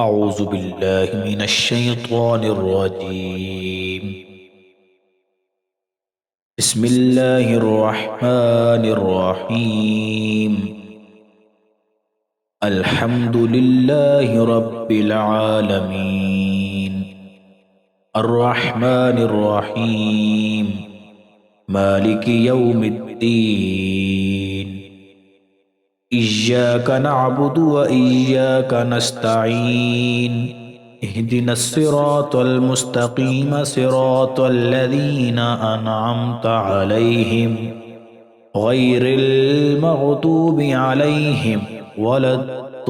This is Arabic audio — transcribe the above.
أعوذ بالله من الشيطان الرجيم. بسم الله الرحمن الرحيم. الحمد لله رب العالمين الرحمن الرحيم مالك يوم الدين. إياك نعبد وإياك نستعين. اهدنا الصراط المستقيم صراط الذين أنعمت عليهم غير المغضوب عليهم ولا الضالين.